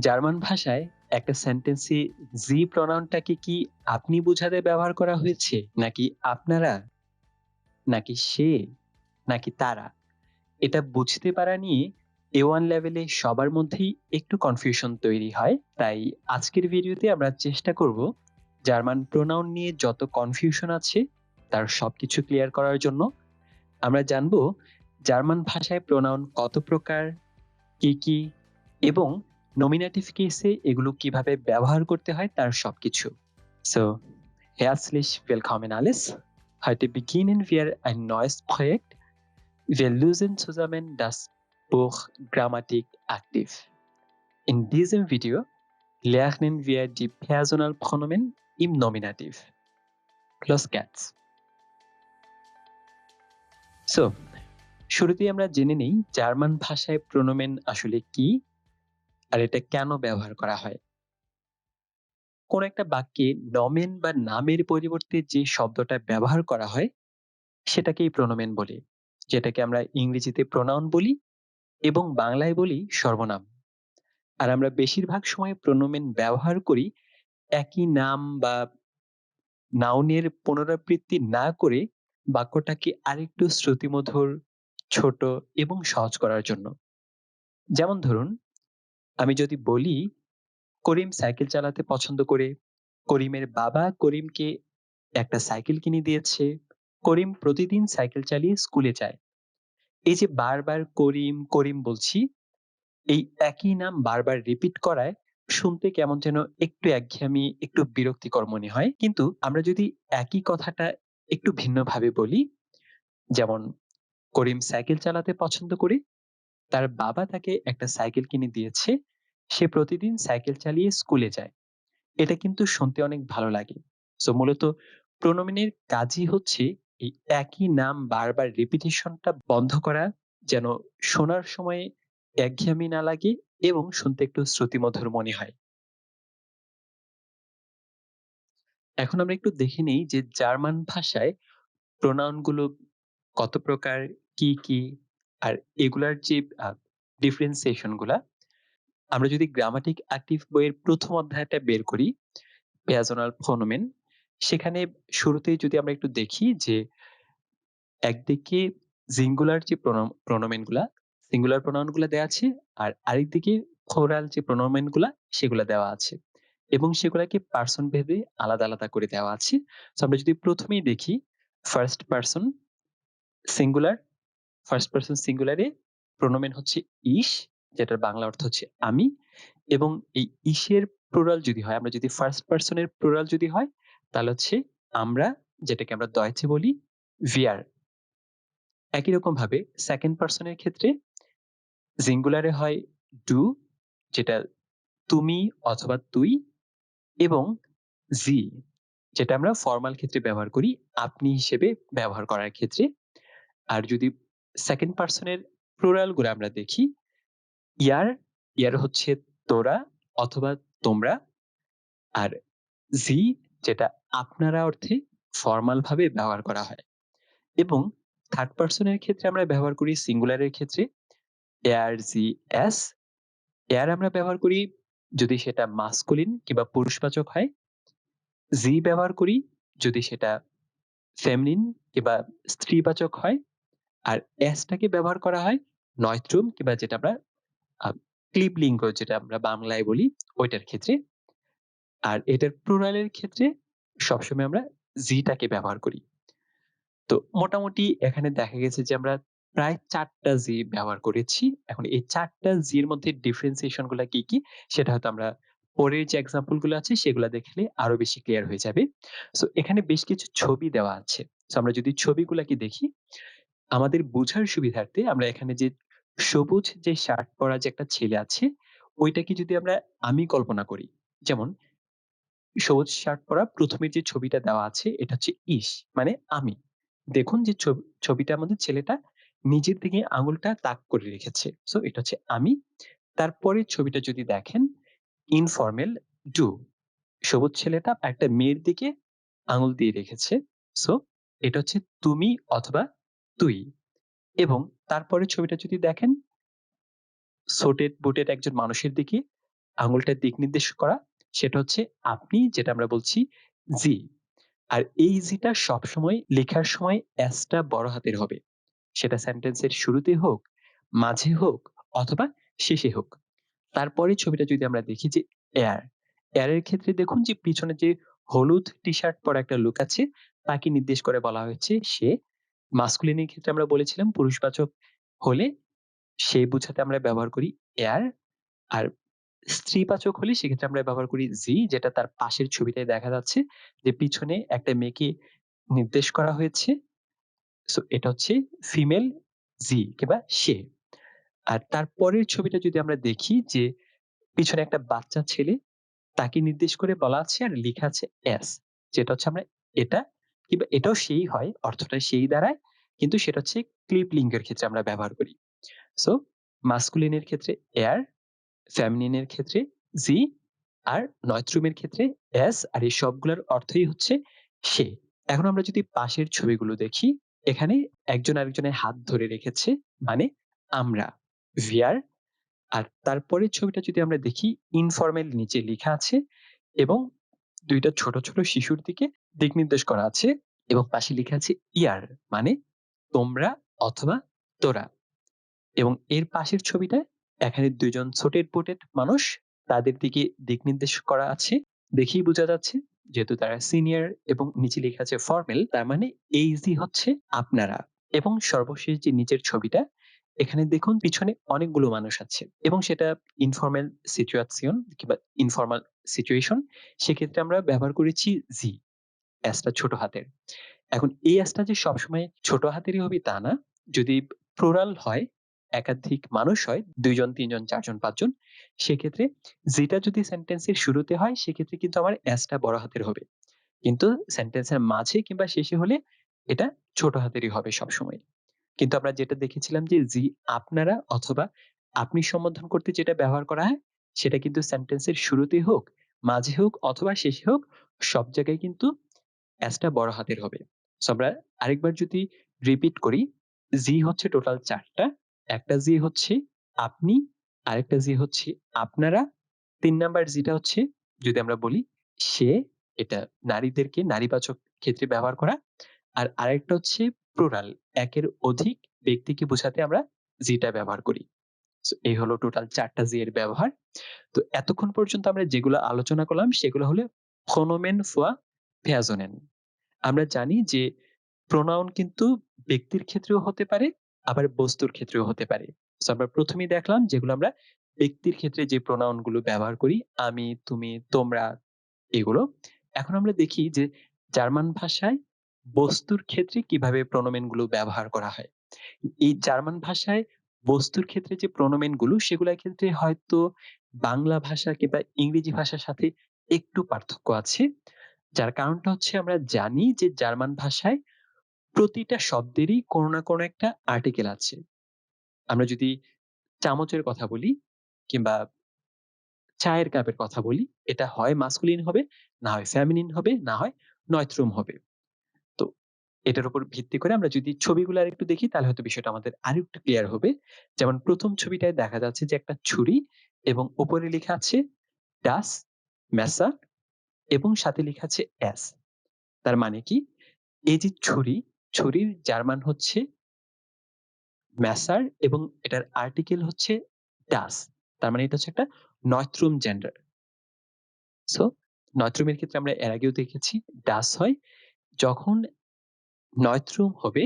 German ভাষায় একটা সেন্টেন্সে জি প্রনাউনটাকে কি আপনি বোঝাতে ব্যবহার করা হয়েছে, নাকি আপনারা, নাকি সে, নাকি তারা? এটা বুঝতে পারা নিয়ে A1 লেভেলে সবার মধ্যেই একটু কনফিউশন তৈরি হয়। তাই আজকের ভিডিওতে আমরা চেষ্টা করব জার্মান প্রোনাউন নিয়ে যত কনফিউশন আছে তার সবকিছু ক্লিয়ার করার জন্য। আমরা জানব জার্মান ভাষায় প্রোনাউন কত প্রকার, কি এবং নমিনেটিভ কেসে এগুলো কিভাবে ব্যবহার করতে হয় তার সবকিছু। So, herzlich willkommen alles. Heute beginnen wir ein neues Projekt. Wir lösen zusammen das Buch Grammatik aktiv. In diesem Video lernen wir die Personalpronomen im Nominativ. Los geht's. So, শুরুতেই আমরা জেনে নেই জার্মান ভাষায় প্রোনোমেন আসলে কি আর এটা কেন ব্যবহার করা হয়। কোন একটা বাক্যে নমেন বা নামের পরিবর্তে যে শব্দটা ব্যবহার করা হয় সেটাকেই প্রোনোমেন বলে, যেটাকে আমরা ইংরেজিতে প্রোনাউন বলি এবং বাংলায় বলি সর্বনাম। আর আমরা বেশিরভাগ সময় প্রোনোমেন ব্যবহার করি একই নাম বা নাউনের পুনরাবৃত্তি না করে বাক্যটাকে আরেকটু শ্রুতিমধুর, ছোট এবং সহজ করার জন্য। যেমন ধরুন, আমি যদি বলি করিম সাইকেল চালাতে পছন্দ করে, করিমের বাবা করিমকে একটা সাইকেল কিনে দিয়েছে, করিম প্রতিদিন সাইকেল চালিয়ে স্কুলে যায়। এই যে বারবার করিম করিম বলছি, এই একই নাম বারবার রিপিট করায় শুনতে কেমন যেন একটু একঘেয়েমি, একটু বিরক্তিকর মনে হয়। কিন্তু আমরা যদি একই কথাটা একটু ভিন্নভাবে বলি, যেমন করিম সাইকেল চালাতে পছন্দ করে, তার বাবা তাকে একটা সাইকেল কিনে দিয়েছে, সে প্রতিদিন সাইকেল চালিয়ে স্কুলে যায়। এটা কিন্তু শুনতে অনেক ভালো লাগে। সো মূলত প্রোনোমিনের কাজই হচ্ছে এই একই নাম বারবার রিপিটিশনটা বন্ধ করা, যেন শোনার সময় একঘেয়েমি না লাগে এবং শুনতে একটু শ্রুতিমধুর মনে হয়। এখন আমরা একটু দেখে নেই যে জার্মান ভাষায় প্রোনাউন গুলো কত প্রকার, কি আর এগুলার যে ডিফারেন্সিয়েশন গুলা। আমরা যদি গ্রামাটিক অ্যাক্টিভ বইয়ের প্রথম অধ্যায়টা বের করি, পেয়াজোনাল ফোনোমেন, সেখানে শুরুতেই যদি আমরা একটু দেখি যে একদিকে সিঙ্গুলার যে প্রোনোমেন গুলা, সিঙ্গুলার প্রোনাউন গুলা দেওয়া আছে, আর আরেকদিকে ফ্লোরাল যে প্রোনোমেন গুলা সেগুলা দেওয়া আছে এবং সেগুলাকে পার্সন ভেদে আলাদা আলাদা করে দেওয়া আছে। তো আমরা যদি প্রথমেই দেখি first person singular, first person সিঙ্গুলারে প্রোনোমেন হচ্ছে ইস, যেটার বাংলা অর্থ হচ্ছে আমি। এবং এই ইসের প্লুরাল যদি হয়, আমরা যদি ফার্স্ট পার্সনের প্লুরাল যদি হয়, তাহলে হচ্ছে আমরা, যেটাকে আমরা ডয়েচে বলি ভিয়ার। একই রকম ভাবে সেকেন্ড পার্সনের ক্ষেত্রে সিঙ্গুলারে হয় ডু, যেটা তুমি অথবা তুই, এবং জি, যেটা আমরা ফর্মাল ক্ষেত্রে ব্যবহার করি আপনি হিসেবে ব্যবহার করার ক্ষেত্রে। আর যদি সেকেন্ড পার্সনের প্লুরাল গুলো আমরা দেখি, ইয়ার, ইয়ার হচ্ছে তোরা অথবা তোমরা, আর জি, যেটা আপনারা অর্থে ফর্মাল ভাবে ব্যবহার করা হয়। এবং থার্ড পার্সনের ক্ষেত্রে আমরা ব্যবহার করি সিঙ্গুলারের ক্ষেত্রে এয়ার, জি, এস। এয়ার আমরা ব্যবহার করি যদি সেটা মাস্কুলিন কিংবা পুরুষবাচক হয়, জি ব্যবহার করি যদি সেটা ফেমিনিন কিংবা স্ত্রীবাচক হয়, আর এসটাকে ব্যবহার করা হয় নয়ত্রুম কিংবা যেটা আমরা ক্লিবলিঙ্গ যেটা আমরা বাংলায় বলি ওইটার ক্ষেত্রে। আর এটার প্লুরালের ক্ষেত্রে সবসময় আমরা জিটাকে ব্যবহার করি। তো মোটামুটি এখানে দেখা গেছে যে আমরা প্রায় ৪টা জি ব্যবহার করেছি। এখন এই ৪টা জির মধ্যে ডিফারেন্সিয়েশন গুলা কি সেটা হয়তো আমরা পরের যে এক্সাম্পল গুলো আছে সেগুলা দেখলে আরো বেশি ক্লিয়ার হয়ে যাবে। সো এখানে বেশ কিছু ছবি দেওয়া আছে। সো আমরা যদি ছবিগুলাকে দেখি, আমাদের বোঝার সুবিধার্থে আমরা এখানে যে সবুজ যে শার্ট পরা যে একটা ছেলে আছে, ওইটাকে যদি আমরা আমি কল্পনা করি, যেমন সবুজ শার্ট পরা প্রথমের যে ছবিটা দেওয়া আছে এটা হচ্ছে ইস, মানে আমি। দেখুন যে ছবিটার মধ্যে ছেলেটা নিজের দিকে আঙুলটা তাক করে রেখেছে, সো এটা হচ্ছে আমি। তারপরের ছবিটা যদি দেখেন, ইনফর্মাল ডু, সবুজ ছেলেটা একটা মেয়ের দিকে আঙুল দিয়ে রেখেছে, সো এটা হচ্ছে তুমি অথবা তুই। এবং তারপরের ছবিটা যদি দেখেন, সোটেড বুটেড একজন মানুষের দিকে আঙুলটার দিক নির্দেশ করা, সেটা হচ্ছে আপনি, যেটা আমরা বলছি জি। আর এই জিটা সবসময় লেখার সময় এসটা বড় হাতের হবে। সেটা সেন্টেন্সের শুরুতে হোক, মাঝে হোক অথবা শেষে হোক। তারপরের ছবিটা যদি আমরা দেখি যে এয়ার, এয়ারের ক্ষেত্রে দেখুন যে পিছনে যে হলুদ টি-শার্ট পরা একটা লোক আছে, তাকে নির্দেশ করে বলা হয়েছে সে। মাস্কুলিনের ক্ষেত্রে আমরা বলেছিলাম পুরুষবাচক হলে সে বুঝাতে আমরা ব্যবহার করি এয়ার। আর স্ত্রীবাচক হলে সেক্ষেত্রে আমরা ব্যবহার করি জি, যেটা তার পাশের ছবিটায় দেখা যাচ্ছে যে পিছনে একটা মেয়েকে নির্দেশ করা হয়েছে। সো এটা হচ্ছে ফিমেল জি কিংবা সে। আর তারপরের ছবিটা যদি আমরা দেখি যে পিছনে একটা বাচ্চা ছেলে, তাকে নির্দেশ করে বলা আছে আর লেখা আছে এস, যেটা হচ্ছে আমরা এটা কিংবা এটাও সেই হয়, অর্থটা সেই দাঁড়ায়, কিন্তু সেটা হচ্ছে ক্লিপ লিঙ্গের ক্ষেত্রে আমরা ব্যবহার করি। সো মাস্কুলিনের ক্ষেত্রে এয়ার, ফেমিনিনের ক্ষেত্রে জি, আর নয়ত্রুমের ক্ষেত্রে এস, আর এই সবগুলোর অর্থই হচ্ছে সে। এখন আমরা যদি পাশের ছবিগুলো দেখি, এখানে একজন আরেকজনের হাত ধরে রেখেছে, মানে আমরা, ভিয়ার। আর তারপরের ছবিটা যদি আমরা দেখি, ইনফর্মাল নিচে লেখা আছে এবং দুইটা ছোট ছোট শিশুর দিকে দিক নির্দেশ করা আছে এবং পাশে লেখা আছে ইয়ার, মানে তোমরা অথবা তোরা। এবং এর পাশের ছবিটা, এখানে দুইজন ছোটের পোটেট মানুষ, তাদের দিকে দিক নির্দেশ করা আছে। দেখেই বোঝা যাচ্ছে যেহেতু তারা সিনিয়র এবং নিচে লেখা আছে ফর্মাল, তার মানে এইজি হচ্ছে আপনারা। এবং সর্বশেষ যে নিচের ছবিটা, এখানে দেখুন পিছনে অনেকগুলো মানুষ আছে এবং সেটা ইনফর্মাল সিচুয়েশন কিংবা ইনফর্মাল সিচুয়েশন, সেক্ষেত্রে আমরা ব্যবহার করেছি জি, এসটা ছোট হাতের। এখন এই এসটা যে সবসময় ছোট হাতেরই হবে তা না। যদি প্লুরাল হয়, একাধিক মানুষ হয়, ২ জন, ৩ জন, ৪ জন, ৫ জন, সেক্ষেত্রে যেটা যদি সেন্টেন্সের শুরুতে হয় সেক্ষেত্রে কিন্তু আমার এসটা বড় হাতের হবে। কিন্তু সেন্টেন্সের মাঝে কিংবা শেষে হলে এটা ছোট হাতেরই হবে সবসময়। কিন্তু আমরা যেটা দেখেছিলাম যে জি আপনারা অথবা আপনি সম্বোধন করতে যেটা ব্যবহার করা হয়, সেটা কিন্তু সেন্টেন্সের শুরুতে হোক, মাঝে হোক অথবা শেষে হোক, সব জায়গায় কিন্তু এসটা বড় হাতের হবে। সো আমরা আরেকবার যদি রিপিট করি, জি হচ্ছে টোটাল ৪ টা। একটা জি হচ্ছে আপনি, আরেকটা জি হচ্ছে আপনারা, ৩ নাম্বার জিটা হচ্ছে যদি আমরা বলি সে, এটা নারীদেরকে নারীবাচক ক্ষেত্রে ব্যবহার করা। আর আরেকটা হচ্ছে প্লুরাল, একের অধিক ব্যক্তিকে বোঝাতে আমরা জিটা ব্যবহার করি। সো এই হলো টোটাল ৪ টা জি এর ব্যবহার। তো এতক্ষণ পর্যন্ত আমরা যেগুলো আলোচনা করলাম সেগুলো হলো ফোনোমেন ফোয়া ভেয়াজোনেন। আমরা জানি যে প্রোনাউন কিন্তু ব্যক্তির ক্ষেত্রেও হতে পারে, আবার বস্তুর ক্ষেত্রেও হতে পারে। সো আমরা প্রথমেই দেখলাম যেগুলো আমরা ব্যক্তির ক্ষেত্রে যে প্রোনাউন গুলো ব্যবহার করি, আমি, তুমি, তোমরা, এগুলো। এখন আমরা দেখি যে জার্মান ভাষায় বস্তুর ক্ষেত্রে কিভাবে প্রোনোমেন গুলো ব্যবহার করা হয়। এই জার্মান ভাষায় বস্তুর ক্ষেত্রে যে প্রোনোমেন গুলো, সেগুলোর ক্ষেত্রে হয়তো বাংলা ভাষা কিংবা ইংরেজি ভাষার সাথে একটু পার্থক্য আছে। যার কারণটা হচ্ছে আমরা জানি যে জার্মান ভাষায় প্রতিটা শব্দেরই কোনো না কোনো একটা আর্টিকেল আছে। আমরা যদি চামচের কথা বলি কিংবা চায়ের কাপের কথা বলি, এটা হয় মাস্কুলিন হবে, না হয় ফেমিনিন হবে, না হয় নয়ত্রম হবে। তো এটার উপর ভিত্তি করে আমরা যদি ছবিগুলো আরেকটু দেখি তাহলে হয়তো বিষয়টা আমাদের আরেকটু ক্লিয়ার হবে। যেমন ১ম ছবিটায় দেখা যাচ্ছে যে একটা ছুরি এবং উপরে লেখা আছে ডাস মেসার এবং সাথে লেখা আছে এস। তার মানে কি? এই যে ছুরি, ছুরির জার্মান হচ্ছে মেসার এবং এটার আর্টিকেল হচ্ছে ডাস। তার মানে এটা হচ্ছে একটা নয়ত্রম জেন্ডার। সো নয়ত্রমের ক্ষেত্রে আমরা এর আগেও দেখেছি ডাস হয়। যখন নয়ত্রম হবে,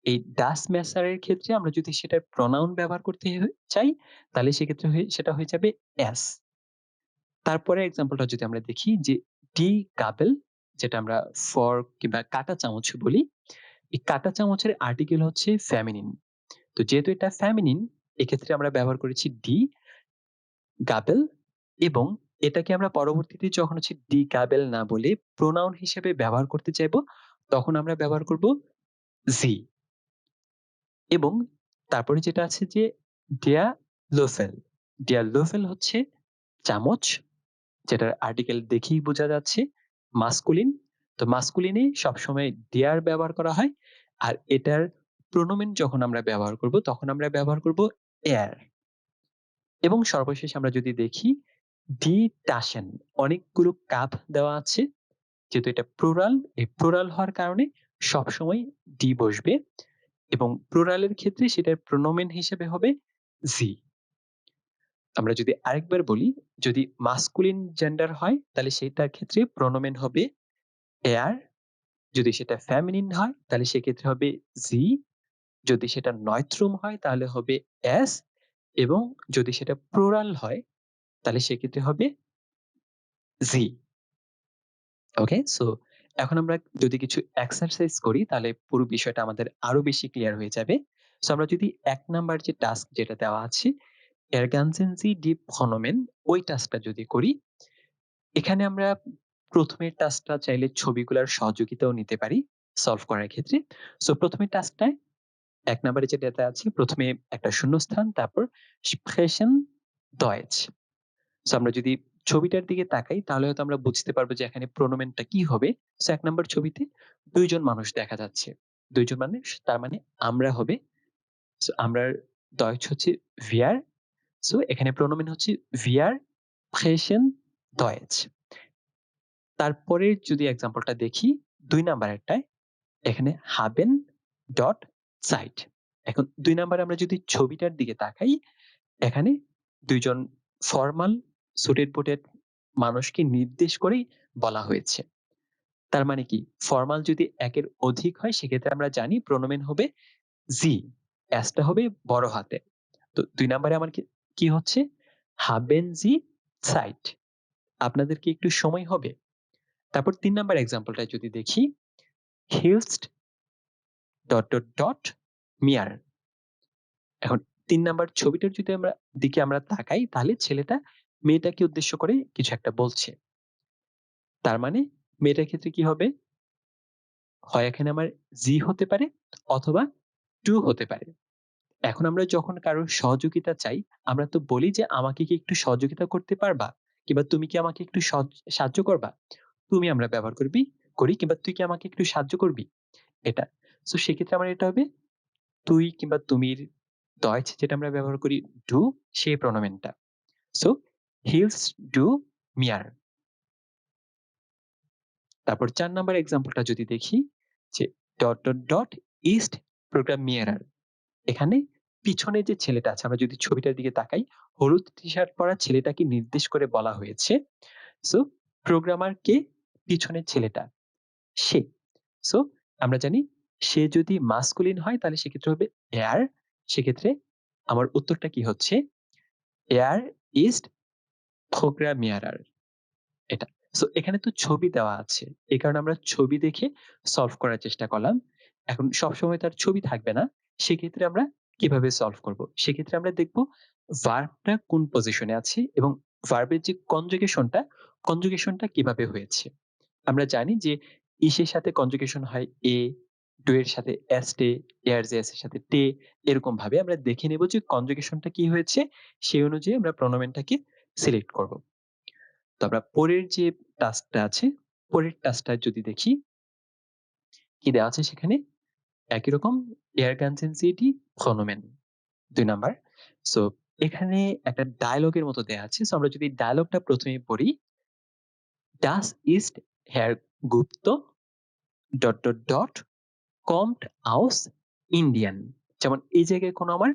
এই ডাস মেসারের ক্ষেত্রে আমরা যদি সেটার প্রনাউন ব্যবহার করতে চাই, তাহলে সেক্ষেত্রে সেটা হয়ে যাবে এস। তারপরে এক্সাম্পলটা যদি আমরা দেখি যে ডি গাবেল, যেটা আমরা ফর্ক কিংবা কাঁটা চামচ বলি, এই কাঁটা চামচের আর্টিকেল হচ্ছে ফেমিনিন। তো যেহেতু এটা ফেমিনিন, এক্ষেত্রে আমরা ব্যবহার করেছি ডি গাবেল এবং এটাকে আমরা পরবর্তীতে যখন হচ্ছে ডি গাবেল না বলে প্রোনাউন হিসেবে ব্যবহার করতে চাইবো, তখন আমরা ব্যবহার করব জি। এবং তারপরে যেটা আছে যে ডেয়া লোফেল। ডেয়া লোফেল হচ্ছে চামচ, যেটার আর্টিকেল দেখেই বোঝা যাচ্ছে মাস্কুলিন। তো মাস্কুলিনে সবসময় ডেয়ার ব্যবহার করা হয়। আর এটার প্রোনোমেন যখন আমরা ব্যবহার করব তখন আমরা ব্যবহার করব এয়ার। এবং সর্বশেষ আমরা যদি দেখি ডি টাসেন, অনেকগুলো কাপ দেওয়া আছে। যেহেতু এটা প্লুরাল, এই প্লুরাল হওয়ার কারণে সবসময় ডি বসবে এবং প্লুরালের ক্ষেত্রে সেটার প্রোনোমেন হিসেবে হবে জি। আমরা যদি আরেকবার বলি, যদি মাস্কুলিন জেন্ডার হয় তাহলে সেটার ক্ষেত্রে প্রোনোমেন হবে এয়ার, যদি সেটা ফেমিনিন হয় তাহলে সেক্ষেত্রে হবে জি, যদি সেটা নয়থ্রুম হয় তাহলে হবে এস, এবং যদি সেটা প্লুরাল হয় তাহলে সেক্ষেত্রে হবে জি। ওকে, সো এখন আমরা যদি কিছু এক্সারসাইজ করি তাহলে পুরো বিষয়টা আমাদের আরো বেশি ক্লিয়ার হয়ে যাবে। সো আমরা যদি ১ নাম্বার যে টাস্ক যেটা দেওয়া আছে, ergänzen Sie die Pronomen, ওই টাস্কটা যদি করি, এখানে আমরা ১ম এর টাস্কটা চাইলে ছবিগুলার সহযোগিতাও নিতে পারি সলভ করার ক্ষেত্রে। সো ১ম এর টাস্কটায় ১ নাম্বারে যেটাতে আছে, ১ম এ একটা শূন্যস্থান, তারপর sprechen Deutsch। সো আমরা যদি ছবিটার দিকে তাকাই তাহলে হয়তো আমরা বুঝতে পারবো যে এখানে প্রোনোমেনটা কি হবে। সো ১ নাম্বার ছবিতে ২ জন মানুষ দেখা যাচ্ছে। ২ জন মানুষ তার মানে আমরা হবে। সো আমরার Deutsch হচ্ছে wir, সো এখানে প্রোনোমেন হচ্ছে wir sprechen Deutsch। তারপরে যদি এক্সাম্পলটা দেখি ২ নাম্বারেরটায়, এখানে haben dot Zeit। এখন ২ নাম্বারে আমরা যদি ছবিটার দিকে তাকাই, এখানে ২ জন ফরমাল সুটেড বুটেড মানুষকে নির্দেশ করেই বলা হয়েছে। তার মানে কি? ফরমাল যদি ১ এর অধিক হয় সেক্ষেত্রে আমরা জানি প্রোনোমেন হবে sie, s টা হবে বড় হাতে। তো ২ নাম্বারে আমার কি হচ্ছে? haben Sie Zeit? আপনাদের কি একটু সময় হবে? তারপর ৩ নাম্বার এক্সাম্পলটা যদি দেখি, hilfst mir। এখন ৩ নাম্বার ছবিটার যদি দিকে আমরা তাকাই তাহলে ছেলেটা মেয়েটাকে উদ্দেশ্য করে কিছু একটা বলছে। তার মানে মেয়েটার ক্ষেত্রে কি হবে? হয় এখানে আমার জি হতে পারে অথবা টু হতে পারে। এখন আমরা যখন কারোর সহযোগিতা চাই, আমরা তো বলি যে, "আমাকে কি একটু সহযোগিতা করতে পারবা?" কিংবা "তুমি কি আমাকে একটু সাহায্য করবা?" তুমি আমরা ব্যবহার করি কিংবা "তুই কি আমাকে একটু সাহায্য করবি?" এটা। সো সেক্ষেত্রে আমার এটা হবে তুই কিংবা তুমির Deutsch যেটা আমরা ব্যবহার করি ডু, সেই প্রোনোমেনটা। So hilfst du mir? তারপর ৪ নাম্বার এক্সাম্পলটা যদি দেখি যে ist Programmierer। এখানে পিছনে যে ছেলেটা আছে, আমরা যদি ছবিটার দিকে তাকাই, হলুদ টি-শার্ট পরা সেলেটাকে নির্দেশ করে বলা হয়েছে। সো প্রোগ্রামার কে? পিছনের ছেলেটা, সে। সো আমরা জানি সে যদি মাস্কুলিন হয় তাহলে সেক্ষেত্রে হবে er, সেক্ষেত্রে আমার উত্তরটা কি হচ্ছে? Er ist Programmierer। এটা। সো এখানে তো ছবি দেওয়া আছে। এই কারণে আমরা ছবি দেখে সলভ করার চেষ্টা করলাম। এখন সবসময় তার ছবি থাকবে না। সেক্ষেত্রে আমরা কিভাবে সলভ করব? সেক্ষেত্রে আমরা দেখব ভার্বটা কোন পজিশনে আছে এবং ভার্বের যে কনজুগেশনটা কিভাবে হয়েছে। আমরা জানি যে ইসের সাথে কনজুগেশন হয় এ, ডু এর সাথে এস্টে, এয়ার জেএস এর সাথে টে, এরকম ভাবে আমরা দেখে নেব যে কনজুগেশনটা কি হয়েছে, সেই অনুযায়ী আমরা প্রোনোমেনটাকে সিলেক্ট করব। তো আমরা পরের যে টাস্কটা আছে, পরের টাস্কটা যদি দেখি, কি দেওয়া আছে সেখানে? একই রকম এয়ারগানজেন্সিটি প্রোনোমেন ২ নাম্বার। সো এখানে একটা ডায়ালগের মতো দেয়া আছে। সো আমরা যদি ডায়ালগটা ১ম এ পড়ি, "Das ist Herr Gupta kommt aus Indien"। যেমন এই জায়গায় কোনো আমার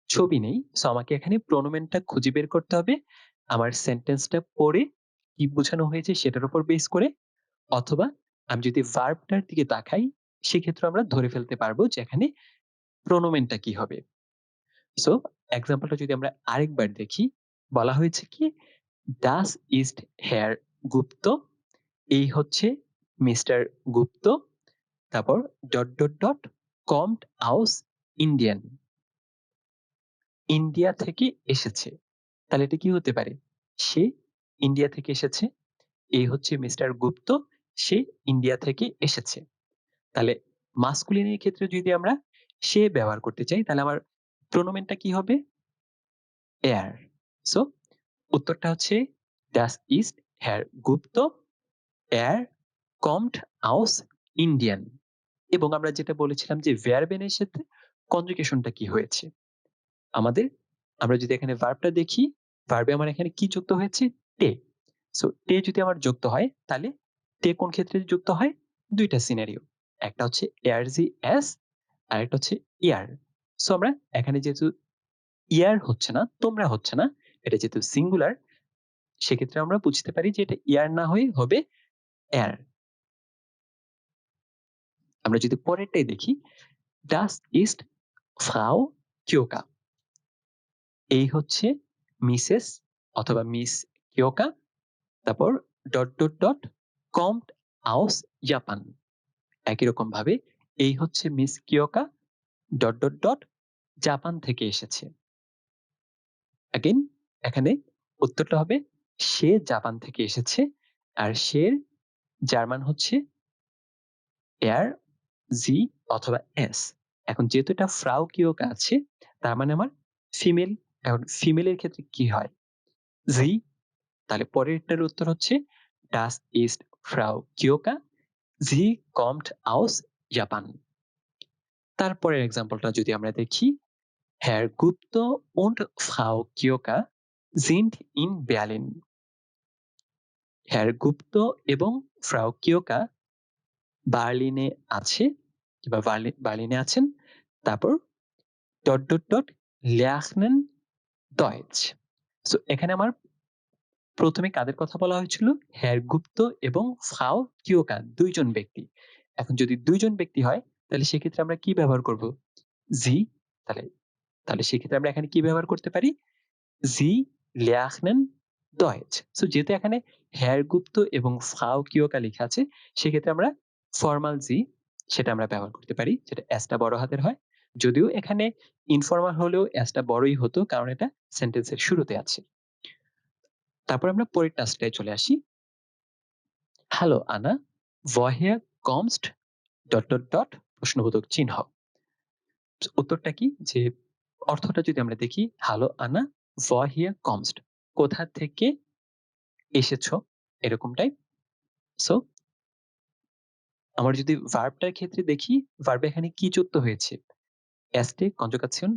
ছবি নেই। সো আমাকে এখানে প্রোনোমেনটা খুঁজে বের করতে হবে। আমার সেন্টেন্সটা পড়ে কি বোঝানো হয়েছে সেটার উপর বেস করে, অথবা আমি যদি ভার্বটার দিকে তাকাই সেক্ষেত্রে আমরা ধরে ফেলতে পারবো যে এখানে প্রোনোমেনটা কি হবে। সো এক্সাম্পলটা যদি আমরা আরেকবার দেখি, বলা হয়েছে কি, "Das ist Herr Gupta", এই হচ্ছে মিস্টার গুপ্ত, তারপর "kommt aus Indien", ইন্ডিয়া থেকে এসেছে। তাহলে এটা কি হতে পারে? সে ইন্ডিয়া থেকে এসেছে। এই হচ্ছে মিস্টার গুপ্ত, সে ইন্ডিয়া থেকে এসেছে। তাহলে মাস্কুলিন এর ক্ষেত্রে যদি আমরা সে ব্যবহার করতে চাই তাহলে আমার প্রোনোমেনটা কি হবে? er। সো উত্তরটা হচ্ছে Das ist Herr Gupta, er kommt aus Indien। এবং আমরা যেটা বলেছিলাম যে verb এর সাথে কনজুগেশনটা কি হয়েছে? আমাদের, আমরা যদি এখানে ভার্বটা দেখি, ভার্বে আমার এখানে কি যুক্ত হয়েছে? টে। সো টে যদি আমার যুক্ত হয় তাহলে টে কোন ক্ষেত্রে যুক্ত হয়? ২ টা সিনারিও। একটা হচ্ছে এস আর একটা হচ্ছে ইয়ার। সো আমরা এখানে যেহেতু ইয়ার হচ্ছে না, তোমরা হচ্ছে না, এটা যেহেতু সিঙ্গুলার, সেক্ষেত্রে আমরা বুঝতে পারি যে এটা ইয়ার না হয়ে হবে এর। আমরা যদি পরেরটাই দেখি, ডাস ইস্ট ফ্রাউ কিয়োকা। এই হচ্ছে মিসেস অথবা মিস কিয়োকা। তারপর কম্ট আউস জাপান। একই রকম ভাবে এই হচ্ছে মিস কিয়োকা জাপান থেকে এসেছে। অ্যাগেন এখানে উত্তরটা হবে সে জাপান থেকে এসেছে, আর সে জার্মান হচ্ছে এর জি অথবা এস। এখন যেহেতু এটা ফ্রাউ কিয়োকা আছে, তার মানে আমার ফিমেল। এখন ফিমেলের ক্ষেত্রে কি হয়? জি। তাহলে পরেরটার উত্তর হচ্ছে ডাস ইস্ট ফ্রাউ কিয়োকা জি কমট আউস জাপান। তারপরের এক্সাম্পলটা যদি আমরা দেখি, হ্যার গুপ্ত und ফ্রাউ কিয়োকা sind in Berlin। হ্যার গুপ্ত এবং ফ্রাউ কিয়োকা বার্লিনে আছে কিংবা বার্লিনে আছেন। তারপর lernen Deutsch। সো এখানে আমার প্রথমে কাদের কথা বলা হয়েছিল? হ্যার গুপ্ত এবং ফ্রাউ কিয়োকা, ২ জন ব্যক্তি। এখন যদি ২ জন ব্যক্তি হয় তাহলে সেক্ষেত্রে আমরা কি ব্যবহার করব? জি। তাহলে তাহলে সেক্ষেত্রে আমরা এখানে কি ব্যবহার করতে পারি? জি lernen Deutsch। সো যেহেতু এখানে হ্যার গুপ্ত এবং ফ্রাউ কিয়োকা লেখা আছে, সেক্ষেত্রে আমরা ফরমাল জি সেটা আমরা ব্যবহার করতে পারি, যেটা এসটা বড় হাতের হয়। যদিও এখানে ইনফরমাল হলেও এসটা বড়ই হতো, কারণ এটা সেন্টেন্সের শুরুতে আছে। তারপর আমরা পরের টাস্কটায় চলে আসি। হ্যালো আনা, woher kommst প্রশ্নবোধক চিহ্ন। উত্তরটা কি? যে অর্থটা যদি আমরা দেখি, হ্যালো আনা, woher kommst কোথা থেকে এসেছো, এরকমটাই। সো আমার যদি ভার্বটার ক্ষেত্রে দেখি, ভার্ব এখানে কি যুক্ত হয়েছে? এস্টে কনজুগাসিয়ন।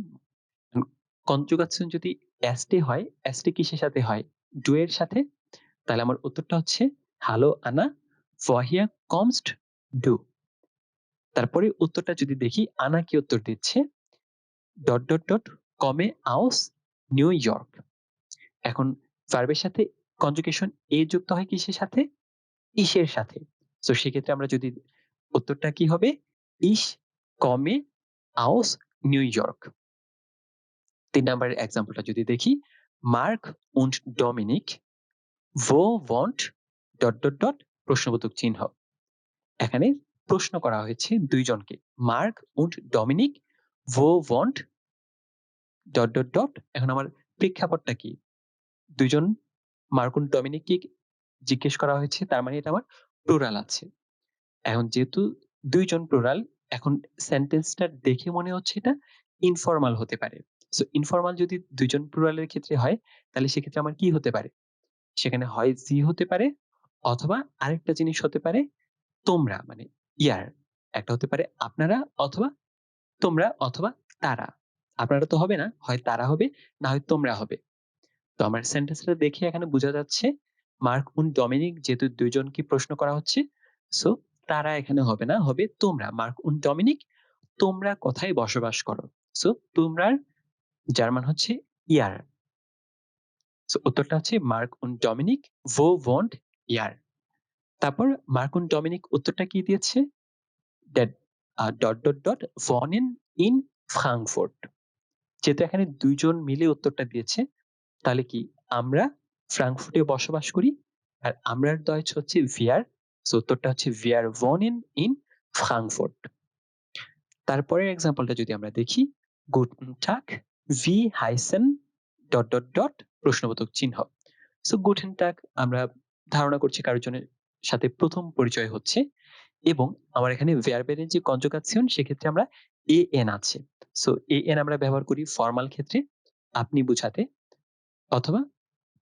কনজুগাসিয়ন যদি এস্টে হয়, এস্টে কিসের সাথে হয়? ডু এর সাথে। তাহলে আমার উত্তরটা হচ্ছে হ্যালো আনা, woher kommst du। তারপরে উত্তরটা যদি দেখি, আনা কি উত্তর দিচ্ছে? কমে আউস নিউ ইয়র্ক। এখন ভার্বের সাথে কনজুগেশন এ যুক্ত হয় কিসের সাথে? ইসের সাথে। সো সেক্ষেত্রে আমরা যদি উত্তরটা কি হবে? ইস কমে আউস নিউ ইয়র্ক। ৩ নাম্বারের এক্সাম্পলটা যদি দেখি, মার্ক উন্ড ডমিনিক ভো ওয়ন্ট প্রশ্নবোধক চিহ্ন। এখানে প্রশ্ন করা হয়েছে ২ জনকে, মার্ক উন্ড ডমিনিক ভো ওয়ন্ট এখন আমার প্রেক্ষাপটটা কি? ২ জন মার্ক উন্ড ডমিনিককে জিজ্ঞেস করা হয়েছে, তার মানে এটা আমার প্লুরাল আছে। এখন যেহেতু ২ জন প্লুরাল, এখন সেন্টেন্সটা দেখে মনে হচ্ছে এটা ইনফরমাল হতে পারে। সো ইনফরমাল যদি ২ জন প্লুরালের ক্ষেত্রে হয়, তাহলে সেক্ষেত্রে আমার কি হতে পারে? সেখানে হয় জি হতে পারে, অথবা আরেকটা জিনিস হতে পারে তোমরা, মানে ইয়ার। একটা হতে পারে আপনারা, অথবা তোমরা, অথবা তারা। আপনারা তো হবে না, হয় তারা হবে, না হয় তোমরা হবে। তো আমার সেন্টেন্সটা দেখে এখানে বোঝা যাচ্ছে মার্ক উন ডমিনিক, যেহেতু ২ জনকে প্রশ্ন করা হচ্ছে, সো তারা এখানে হবে না, হবে তোমরা। মার্ক উন ডমিনিক, তোমরা কোথায় বসবাস করো? সো তোমরার জার্মান হচ্ছে ইয়ার। সো উত্তরটা হচ্ছে মার্ক উন ডমিনিক ভো ওন্ট ইয়ার। তারপর মার্ক উন ডমিনিক উত্তরটা কি দিয়েছে? That wohnen in Frankfurt। যেহেতু এখানে ২ জন মিলে উত্তরটা দিয়েছে, তাহলে কি আমরা ফ্রাঙ্কফুর্টে বসবাস করি। আর আমরার ডয়েচ হচ্ছে wir। সো উত্তরটা হচ্ছে wir wohnen in Frankfurt। তারপরের এক্সাম্পলটা যদি আমরা দেখি, গুটন টাগ, wie heißen প্রশ্নবোধক চিহ্ন। সো গুটেন টাগ আমরা ধারণা করছি কারোর জনের সাথে প্রথম পরিচয় হচ্ছে, এবং আমার এখানে ভার্বের যে কনজুগাসিয়ন, সেক্ষেত্রে আমরা এন আছে। সো এন আমরা ব্যবহার করি ফর্মাল ক্ষেত্রে, আপনি বুঝাতে, অথবা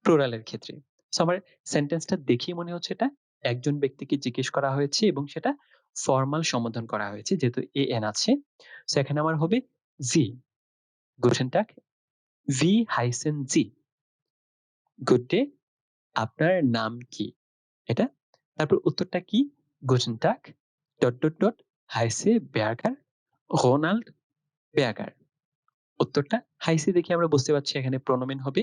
প্লুরালের ক্ষেত্রে। সো আমার সেন্টেন্সটা দেখেই মনে হচ্ছে এটা একজন ব্যক্তিকে জিজ্ঞেস করা হয়েছে এবং সেটা ফর্মাল সম্বোধন করা হয়েছে, যেহেতু এন আছে। সো এখানে আমার হবে জি। গুটেন টাগ, ভি হাইসেন জি, গুড ডে, আপনার নাম কি? এটা। তারপর উত্তরটা কি? Guten Tag, ... heiße Berger Ronald Berger. উত্তরটা heiße দেখে আমরা বুঝতে পারছি এখানে প্রোনোমেন হবে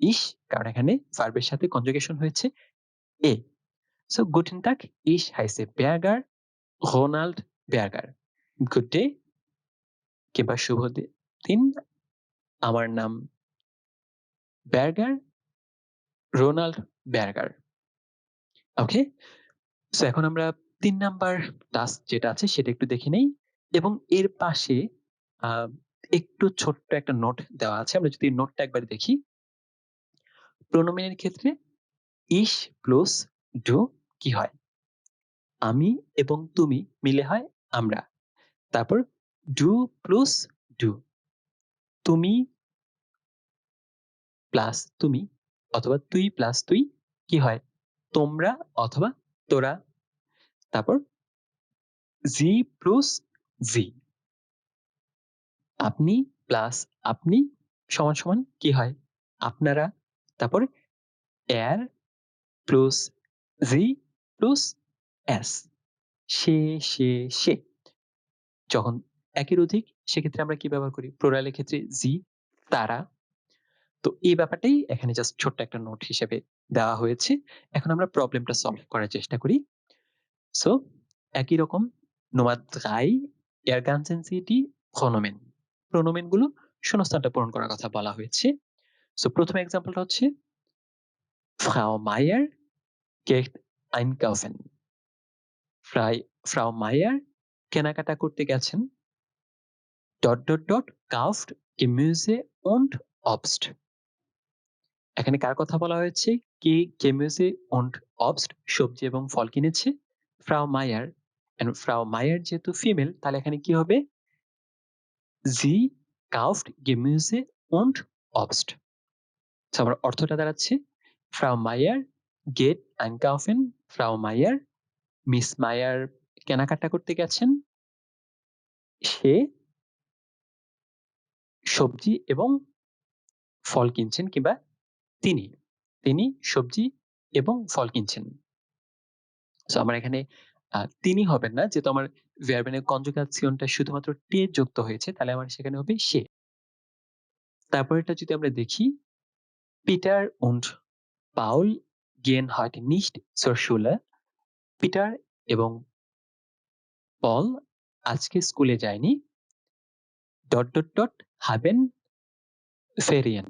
ich, কারণ এখানে ভার্ব এর সাথে কনজুগেশন হয়েছে এ। So Guten Tag, ich heiße Berger Ronald Berger. Good day কিংবা শুভ দিন, আমার নাম Berger Ronald Berger. ওকে? সো এখন আমরা ৩ নাম্বার টাস্ক যেটা আছে সেটা একটু দেখে নেই এবং এর পাশে আ একটু ছোট্ট একটা নোট দেওয়া আছে। আমরা যদি নোটটা একবার দেখি। প্রোনোমেনের ক্ষেত্রে ich plus du কি হয়? আমি এবং তুমি মিলে হয় আমরা। তারপর du plus du, তুমি প্লাস তুমি অথবা তুই প্লাস তুই কি হয়? তোমরা অথবা তোরা। তারপর sie plus sie, আপনি প্লাস আপনি সমান সমান কি হয়? আপনারা। তারপর er plus sie plus es, সে। যখন একের অধিক সেক্ষেত্রে আমরা কি ব্যবহার করি? প্লুরাল এর ক্ষেত্রে sie, তারা। তো এই ব্যাপারটাই এখানে জাস্ট ছোট্ট একটা নোট হিসেবে দেওয়া হয়েছে। এখন আমরা প্রবলেমটা সলভ করার চেষ্টা করি। সো একই রকম Nummer 3 ergänzen Sie die Pronomen. প্রোনোমেন গুলো শূন্যস্থানটা পূরণ করার কথা বলা হয়েছে। সো প্রথম এক্সাম্পলটা হচ্ছে Frau Meier geht einkaufen. Frau Meier কেনাকাটা করতে গেছেন ... kauft Gemüse und Obst. এখানে কার কথা বলা হয়েছে? কে Gemüse und Obst সবজি এবং ফল কিনেছে? Frau Meier. and Frau Meier যেহেতু ফিমেল তাহলে এখানে কি হবে? Sie kauft Gemüse und Obst. So আমার অর্থটা দাঁড়াচ্ছে Frau Meier geht einkaufen. Frau Meier, miss মায়ার কেনাকাটা করতে গেছেন। সে সবজি এবং ফল কিনছেন কিংবা তিনি সবজি এবং ফল কিনছেন। সো আমার এখানে তিনি হবেন না, যেহেতু আমার ভার্বের কনজুগেশনটা শুধুমাত্র তে যুক্ত হয়েছে, তাহলে আমার সেখানে হবে সে। তারপর এটা যদি আমরা দেখি Peter und Paul gehen heute nicht zur Schule. Peter এবং পল আজকে স্কুলে যায়নি. haben Ferien.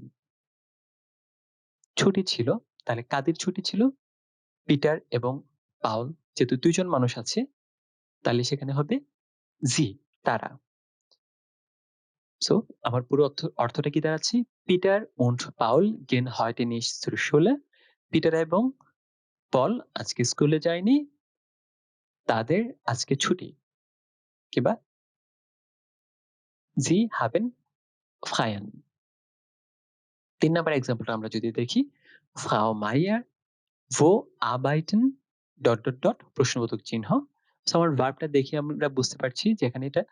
ছুটি ছিল, তাহলে কাদের ছুটি ছিল? পিটার এবং পাউল, যেহেতু দুইজন মানুষ আছে তাহলে সেখানে হবে জি, তারা। সো আমার পুরো অর্থটা কি দাঁড়াচ্ছে? Peter und Paul gehen heute nicht zur Schule. Peter এবং পল আজকে স্কুলে যায়নি, তাদের আজকে ছুটি। কিংবা জি haben Freien. 3 নাম্বার এক্সাম্পলটা আমরা যদি দেখি Frau Meier wo arbeiten ... প্রশ্নবোধক চিহ্ন। সো আমার ভার্বটা দেখে আমরা বুঝতে পারছি যে এখানে এটা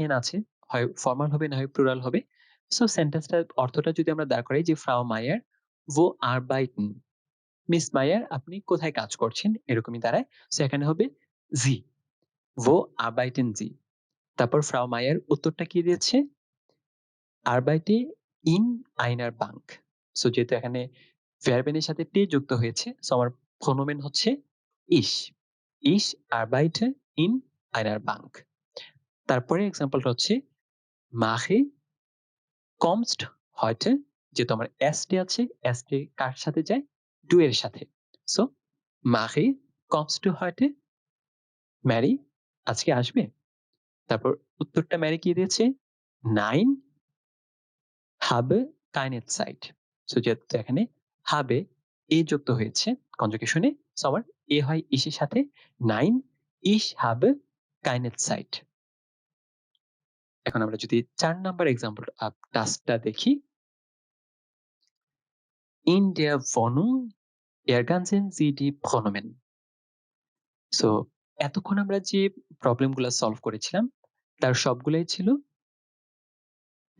an আছে, হয় ফর্মাল হবে না হয় প্লুরাল হবে। সো সেন্টেন্সটার অর্থটা যদি আমরা দাঁড় করাই যে Frau Meier wo arbeiten, miss মায়ার আপনি কোথায় কাজ করছেন, এরকমই দাঁড়ায়। সো এখানে হবে sie, wo arbeiten Sie. তারপর Frau Meier উত্তরটা কি দিয়েছে? arbeite in einer Bank. So যেহেতু এখানে ভার্বের সাথে তে যুক্ত হয়েছে, সো আমার প্রোনোমেন হচ্ছে ich. Ich arbeite in einer Bank. তারপরে এক্সাম্পলটা হচ্ছে mache kommst heute, যেহেতু আমার এসটি আছে, এসটি কার সাথে যায়? ডু এর সাথে। সো mache kommst du heute? Mary আজকে আসবে? তারপর উত্তরটা ম্যারি কি দিয়েছে? nein habe keine Zeit. So যেহেতু এখানে habe এ যুক্ত হয়েছে কনজুগেশনে, সো আমার এ হয় ich এর সাথে। nein ich habe keine Zeit. এখন আমরা যদি 4 নাম্বার এক্সাম্পল টাস্কটা দেখি in der Wohnung ergänzen Sie die Pronomen. So এতক্ষণ আমরা যে প্রবলেমগুলো সলভ করেছিলাম তার সবগুলাই ছিল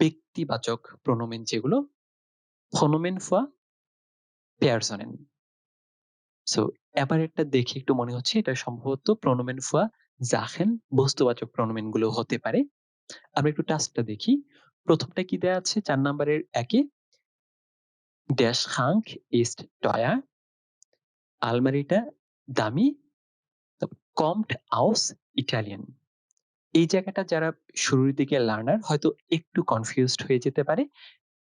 ব্যক্তিবাচক প্রোনোমেন, যেগুলো প্রোনোমেন ফর Personen. সো এবার এটা দেখে একটু মনে হচ্ছে এটা সম্ভবত প্রোনোমেন ফর Sachen বস্তুবাচক প্রোনোমেন গুলো হতে পারে। আমরা একটু টাস্কটা দেখি। প্রথমটা কি দেয়া আছে ৪ নাম্বারের ১ এ Der Schrank ist teuer, আলমারিটা দামি, kommt aus Italien। এই জায়গাটা যারা শুরুর দিকে লার্নার হয়তো একটু কনফিউজড হয়ে যেতে পারে।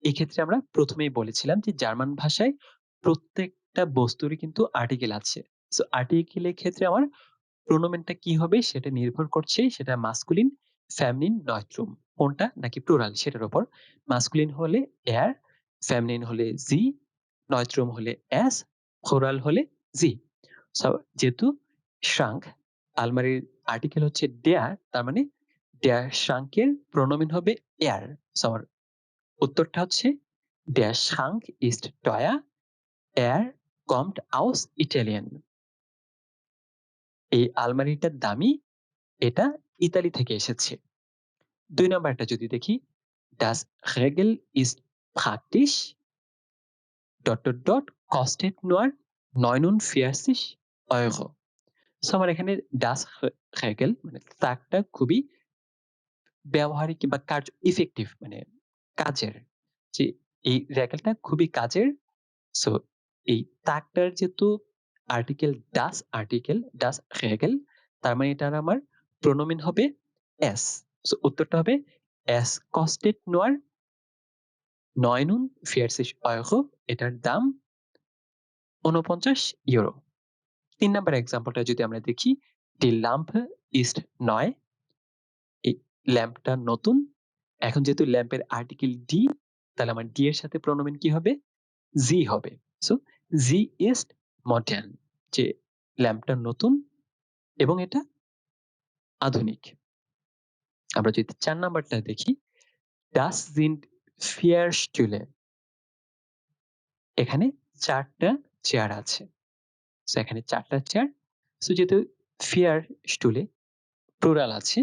এক্ষেত্রে আমরা প্রথমেই বলেছিলাম যে জার্মান ভাষায় প্রত্যেকটা বস্তুরই কিন্তু আর্টিকেল আছে। সো আর্টিকেলের ক্ষেত্রে আমার প্রোনোমেনটা কি হবে সেটা নির্ভর করছে সেটা মাস্কুলিন, ফেমিনিন, নয়ট্রুম কোনটা নাকি প্লুরাল সেটার উপর। মাস্কুলিন হলে er, ফেমিনিন হলে sie, নয়ট্রুম হলে es, প্লুরাল হলে sie। সো যেহেতু শ্রাঙ্ক আলমারির আর্টিকেল হচ্ছে der, তার মানে der Schrank এর প্রোনোমেন হবে er। সো আমার উত্তরটা হচ্ছে Der Schrank ist teuer, er kommt aus Italien। এই আলমারিটার দামি, এটা ইতালি থেকে এসেছে। ২ নাম্বারটা যদি দেখি Das Regal ist praktisch ... kostet nur 49 €। So আমার এখানে Das Regal মানে তাকটা খুবই ব্যবহারিক বা কার্য ইফেক্টিভ মানে কাজের। যে এই রেগেলটা খুবই কাজের। সো এই তাকটার যেহেতু আর্টিকেল ডাস রেগেল, তার মানে এটার আমার প্রোনোমিন হবে এস। সো উত্তরটা হবে এস কস্টেট নোয়ার 49 €। এটার দাম 49 €। ৩ নাম্বার এক্সাম্পলটা যদি আমরা দেখি ডি ল্যাম্প ইস্ট নয়, এই ল্যাম্পটা নতুন। এখন যেহেতু ল্যাম্পের আর্টিকেল ডি, তাহলে আমার ডি এর সাথে প্রোনোমিন কি হবে? জি হবে। সো জি ইস্ট মডার্ন, যে ল্যাম্পটা নতুন এবং এটা আধুনিক। আমরা যদি ৪ নাম্বারটা দেখি Das sind 4 Stühle। এখানে ৪ টা চেয়ার আছে। সো এখানে ৪ টা চেয়ার। সো যেহেতু 4 Stühle প্লুরাল আছে,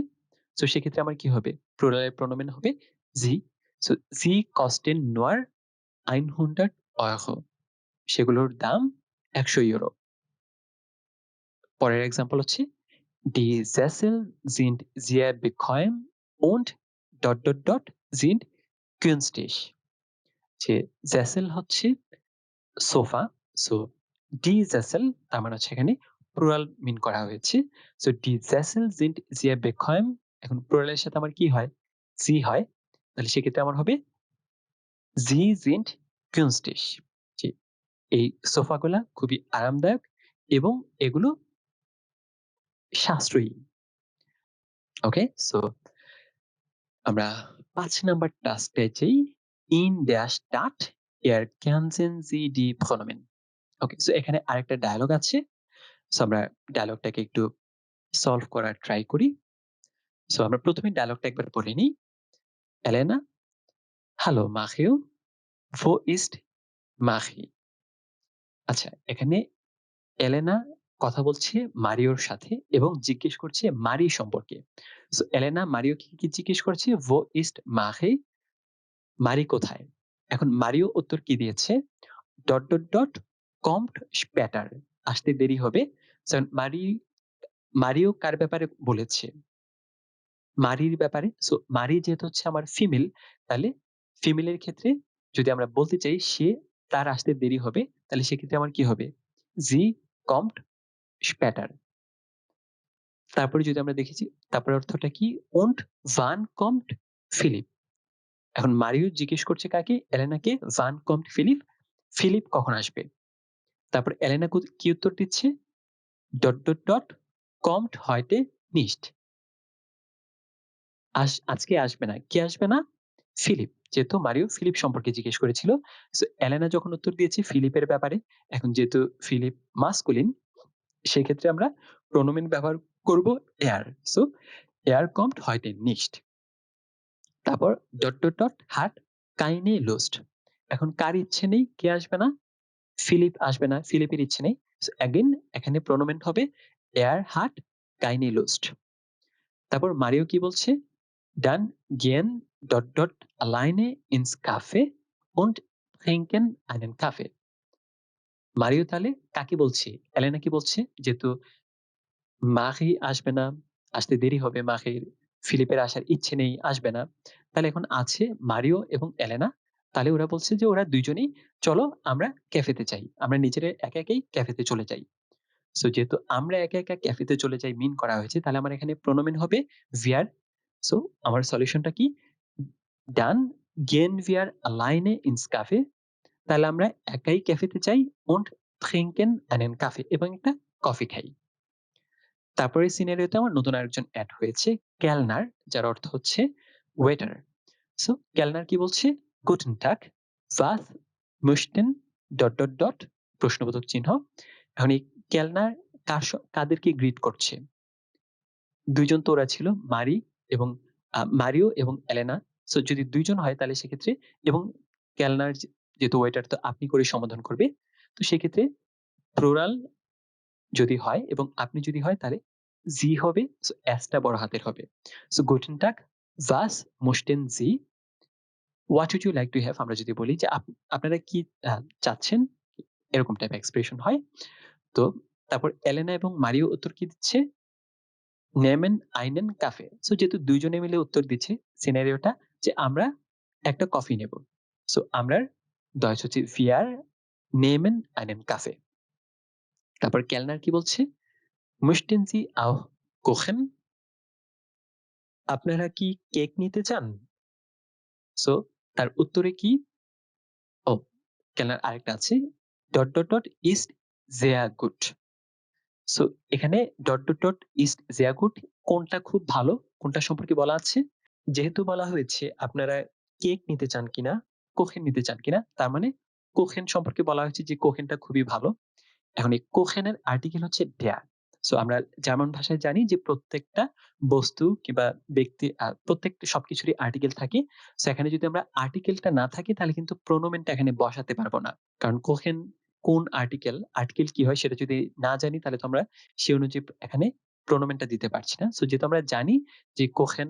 সো সেক্ষেত্রে আমার কি হবে? প্লুরালের প্রোনোমেন হবে sie। So sie kosten nur 100 €। সেগুলোর দাম ১০০ €। পরের এক্সাম্পল হচ্ছে Die Sessel sind sehr bequem und ... sind günstig। যে Sessel হচ্ছে সোফা। সো die Sessel তার মানে হচ্ছে এখানে প্লুরাল মিন করা হয়েছে। So die Sessel sind sehr bequem, এখন প্লুরালের সাথে আমার কি হয়? sie হয়। তাহলে সেক্ষেত্রে আমার হবে sie sind günstig। যে এই সোফাগুলা খুবই আরামদায়ক এবং এগুলো সাশ্রয়ী। ওকে? সো আমরা ৫ নাম্বার টাস্কটায় যাই। In der Stadt erkennen Sie die Pronomen। Okay, so এখানে আরেকটা ডায়ালগ আছে। সো আমরা ডায়ালগটাকে একটু সলভ করার ট্রাই করি। সো আমরা প্রথমে ডায়ালগটা একবার পড়ে নিই। Elena: Hallo Mario, wo ist Mari? আচ্ছা, এখানে এলেনা কথা বলছে মারিওর সাথে এবং জিজ্ঞেস করছে মারি সম্পর্কে। সো এলেনা মারিওকে কি জিজ্ঞেস করছে? Wo ist Mari? মারি কোথায়? এখন মারিও উত্তর কি দিয়েছে? ... kommt später, আসতে দেরি হবে। সো মারিও কার ব্যাপারে বলেছে? মারির ব্যাপারে। সো মারি যেহেতু হচ্ছে আমার ফিমেল, তাহলে ফিমেলের ক্ষেত্রে যদি আমরা বলতে চাই সে তার আসতে দেরি হবে, তাহলে সেক্ষেত্রে আমার কি হবে? Sie kommt später। তারপরে যদি আমরা দেখেছি তারপরে অর্থটা কি? Und wann kommt Philipp? এখন মারিও জিজ্ঞেস করছে কাকে? এলেনাকে wann kommt Philipp? ফিলিপ কখন আসবে? তারপর এলেনা কি উত্তর দিচ্ছে? kommt heute nicht। আজকে আসবে না। কে আসবে না? ফিলিপ। যেহেতু মারিও ফিলিপ সম্পর্কে জিজ্ঞেস করেছিল। সো এলেনা যখন উত্তর দিয়েছে ফিলিপের ব্যাপারে, এখন যেহেতু ফিলিপ মাস্কুলিন, সেক্ষেত্রে আমরা প্রোনোমেন ব্যবহার করব er। So er kommt heute nicht। তারপর hat keine Lust। এখন কার ইচ্ছে নেই? কে আসবে না? ফিলিপ আসবে না। ফিলিপের ইচ্ছে নেই। সো এগেইন এখানে প্রোনোমেন হবে er hat keine Lust। তারপর মারিও কি বলছে? Dann gehen ... alleine ins Café und trinken einen Kaffee। Mario তাহলে কাকে বলছে? এলেনা কি বলছে? যেহেতু মাহি আসবে না, আসতে দেরি হবে মাহির। ফিলিপের আসার ইচ্ছে নেই, আসবে না। তাহলে এখন আছে মারিও এবং এলেনা। তাহলে ওরা বলছে যে ওরা ২ জনেই চলো আমরা ক্যাফেতে যাই। আমরা নিজেরা একা একাই ক্যাফেতে চলে যাই। সো যেহেতু আমরা একা একা ক্যাফেতে চলে যাই মিন করা হয়েছে, তাহলে আমার এখানে প্রোনোমেন হবে wir. সো আমার সলিউশনটা কি? Dann gehen wir alleine ins Café. তাহলে আমরা একাই ক্যাফেতে যাই und trinken einen Kaffee এবং একটা কফি খাই। তারপরের সিনারিওতে আমার নতুন আরেকজন এড হয়েছে কেলনার, যার অর্থ হচ্ছে ওয়েটার। সো কেলনার কি বলছে? গুটেন টাগ, was möchten প্রশ্নবোধক চিহ্ন। এখন এই কেলনার কাদেরকে গ্রিট করছে? ২ জন তো ওরা ছিল মারি এবং মারিও এবং এলেনা। সো যদি ২ জন হয় তাহলে সেক্ষেত্রে এবং কেলনার যেহেতু ওয়েটার তো আপনি করে সমাধান করবে। তো সেক্ষেত্রে প্লুরাল যদি হয় এবং আপনি যদি হয় তাহলে জি হবে। সো এস টা বড় হাতের হবে। So Guten tug, was möchten Sie? What would you like to have? আমরা যদি বলি যে আপনারা কি চাচ্ছেন? এরকম টাইপ এক্সপ্রেশন হয়। তো তারপর এলেনা এবং মারিও উত্তর কি দিচ্ছে? নেমেন আইনেন কাফে। সো যেহেতু ২ জনে মিলে উত্তর দিচ্ছে সিনারিওটা যে আমরা একটা কফি নেব। সো আমরার Deutsch হচ্ছে wir nehmen einen Kaffee. তারপর কেলনার কি বলছে? Möchten Sie auch kochen? আপনারা কি কেক নিতে চান? সো তার উত্তরে কি? ও কেলনার আরেকটা আছে ist sehr gut. সো এখানে ist sehr gut কোনটা খুব ভালো, কোনটা সম্পর্কে বলা আছে? যেহেতু বলা হয়েছে আপনারা কেক নিতে চান কিনা, কোহেন নিতে চান কিনা, তার মানে কোহেন সম্পর্কে বলা হয়েছে যে কোহেনটা খুবই ভালো। এখন এই কোহেনের আর্টিকেল হচ্ছে der. সো আমরা জার্মান ভাষায় জানি যে প্রত্যেকটা বস্তু কিংবা ব্যক্তি প্রত্যেকটা সবকিছুরই আর্টিকেল থাকে। সো এখানে যদি আমরা আর্টিকেলটা না থাকে তাহলে কিন্তু প্রোনোমেনটা এখানে বসাতে পারবো না। কারণ কোহেন কোন আর্টিকেল কি হয় সেটা যদি না জানি তাহলে তো আমরা সে অনুযায়ী এখানে প্রোনোমেনটা দিতে পারছি না। সো যেহেতু আমরা জানি যে কোহেন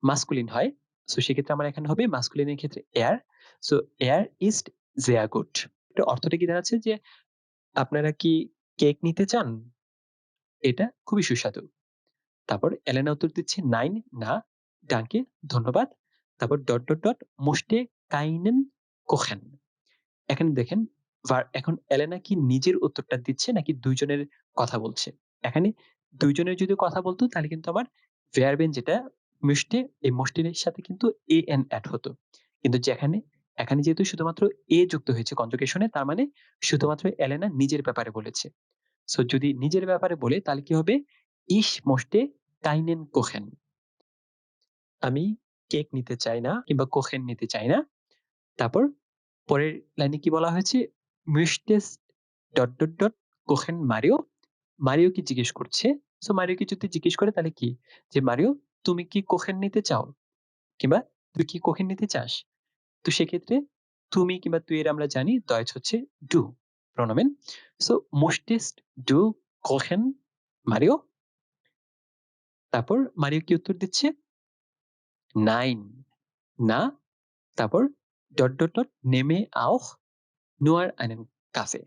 মাস্কুলিন হয়। সো সেক্ষেত্রে আমার এখানে হবে মাস্কুলিনের ক্ষেত্রে er. So er ist sehr gut. এটার অর্থটা কি দাঁড়াচ্ছে যে আপনারা কি কেক নিতে চান? এটা খুবই সুস্বাদু। তারপর এলেনা উত্তর দিচ্ছে নাইন, না, ডাঙ্কে, ধন্যবাদ। তারপর মোস্টে কাইনেন কোহেন। এখানে দেখেন এখন এলেনা কি নিজের উত্তরটা দিচ্ছে নাকি ২ জনের কথা বলছে? এখানে ২ জনের যদি কথা বলতো তাহলে কিন্তু আমার verben যেটা মিস্টে, এই মোস্টের সাথে কিন্তু an এড হতো। কিন্তু এখানে যেহেতু শুধুমাত্র a যুক্ত হয়েছে কনজুগেশনে, তার মানে শুধুমাত্র এলেনা নিজের ব্যাপারে বলেছে। সো যদি নিজের ব্যাপারে বলে তাহলে কি হবে? Ich möchte keinen Kuchen. আমি কেক নিতে চাই না কিংবা কোহেন নিতে চাই না। তারপর পরের লাইনে কি বলা হয়েছে? Möchtest Cohen Mario. মারিও কি জিজ্ঞেস করছে? সো মারিও কি যদি জিজ্ঞেস করে তাহলে কি? যে মারিও তুমি কি কোহেন নিতে চাও? কিংবা তুই কি কোহেন নিতে চাস? তো সেক্ষেত্রে তুমি কিংবা তুই এর আমরা জানি Deutsch হচ্ছে du প্রোনোমেন। So möchtest du kochen Mario? তারপর মারিও কি উত্তর দিচ্ছে? নাইন, না। তারপর নেমে auch nur einen Kaffee.